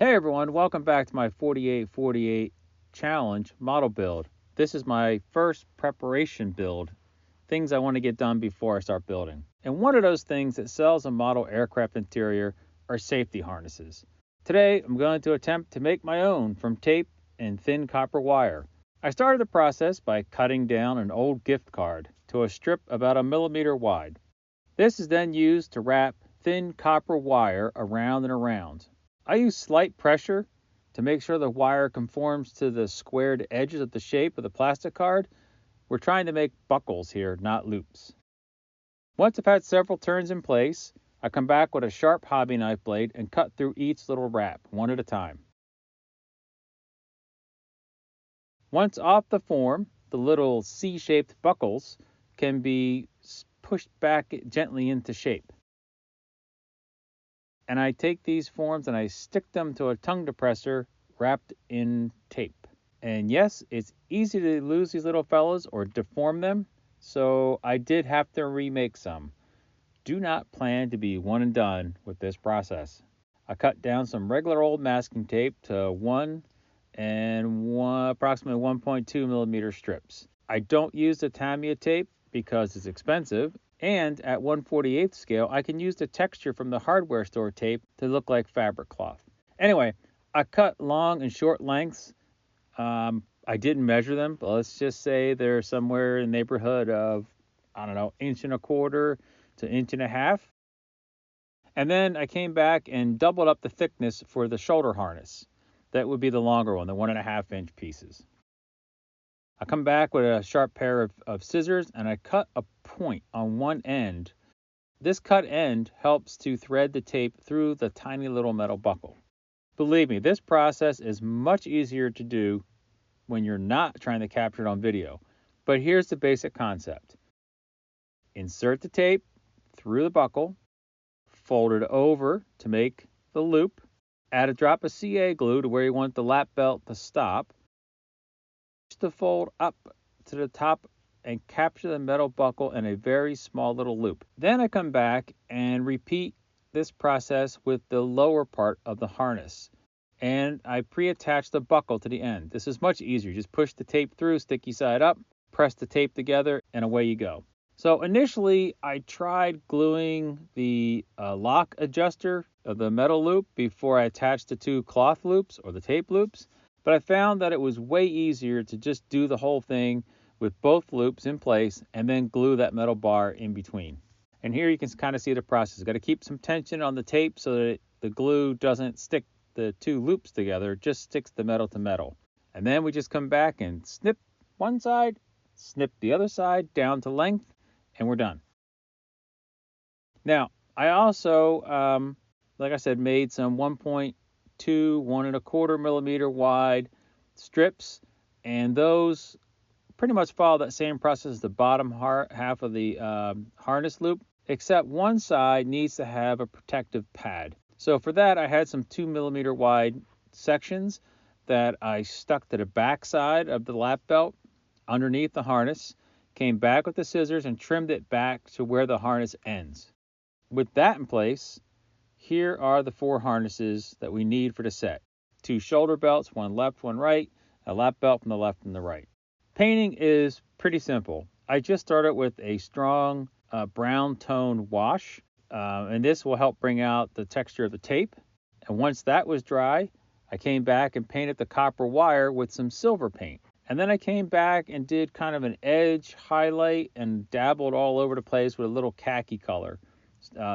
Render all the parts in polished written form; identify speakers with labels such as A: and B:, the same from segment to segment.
A: Hey everyone, welcome back to my 4848 challenge model build. This is my first preparation build, things I want to get done before I start building. And one of those things that sells a model aircraft interior are safety harnesses. Today I'm going to attempt to make my own from tape and thin copper wire. I started the process by cutting down an old gift card to a strip about 1 millimeter wide. This is then used to wrap thin copper wire around and around. I use slight pressure to make sure the wire conforms to the squared edges of the shape of the plastic card. We're trying to make buckles here, not loops. Once I've had several turns in place, I come back with a sharp hobby knife blade and cut through each little wrap, one at a time. Once off the form, the little C-shaped buckles can be pushed back gently into shape. And I take these forms and I stick them to a tongue depressor wrapped in tape. And yes, it's easy to lose these little fellas or deform them, so I did have to remake some. Do not plan to be one and done with this process. I cut down some regular old masking tape to 1 and approximately 1.2 millimeter strips. I don't use the Tamiya tape because it's expensive, and at 1/48 scale, I can use the texture from the hardware store tape to look like fabric cloth. Anyway, I cut long and short lengths. I didn't measure them, but let's just say they're somewhere in the neighborhood of, 1.25 to 1.5 inches. And then I came back and doubled up the thickness for the shoulder harness. That would be the longer one, the 1.5 inch pieces. I come back with a sharp pair of scissors and I cut a point on one end. This cut end helps to thread the tape through the tiny little metal buckle. Believe me, this process is much easier to do when you're not trying to capture it on video. But here's the basic concept. Insert the tape through the buckle, fold it over to make the loop, add a drop of CA glue to where you want the lap belt to stop, to fold up to the top and capture the metal buckle in a very small little loop. Then I come back and repeat this process with the lower part of the harness. And I pre-attach the buckle to the end. This is much easier. Just push the tape through, sticky side up, press the tape together, and away you go. So initially, I tried gluing the lock adjuster of the metal loop before I attached the two cloth loops or the tape loops. But I found that it was way easier to just do the whole thing with both loops in place and then glue that metal bar in between. And here you can kind of see the process. You've got to keep some tension on the tape so that the glue doesn't stick the two loops together, just sticks the metal to metal. And then we just come back and snip one side, snip the other side down to length, and we're done. Now, I also, like I said, made some 1.2, 1.25 millimeter wide strips, and those pretty much follow that same process as the bottom half of the harness loop, except one side needs to have a protective pad. So for that, I had some 2 millimeter wide sections that I stuck to the back side of the lap belt underneath the harness, came back with the scissors and trimmed it back to where the harness ends. With that in place, here are the 4 harnesses that we need for the set. 2 shoulder belts, one left, one right, a lap belt from the left and the right. Painting is pretty simple. I just started with a strong brown tone wash, and this will help bring out the texture of the tape. And once that was dry, I came back and painted the copper wire with some silver paint. And then I came back and did kind of an edge highlight and dabbled all over the place with a little khaki color.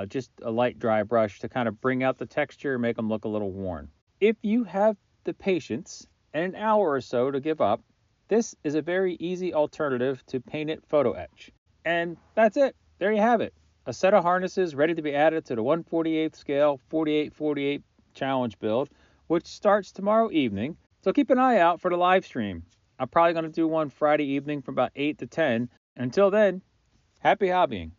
A: Just a light dry brush to kind of bring out the texture and make them look a little worn. If you have the patience and an hour or so to give up, this is a very easy alternative to painted photo etch. And that's it. There you have it. A set of harnesses ready to be added to the 1/48 scale 4848 challenge build, which starts tomorrow evening. So keep an eye out for the live stream. I'm probably going to do one Friday evening from about 8 to 10. Until then, happy hobbying.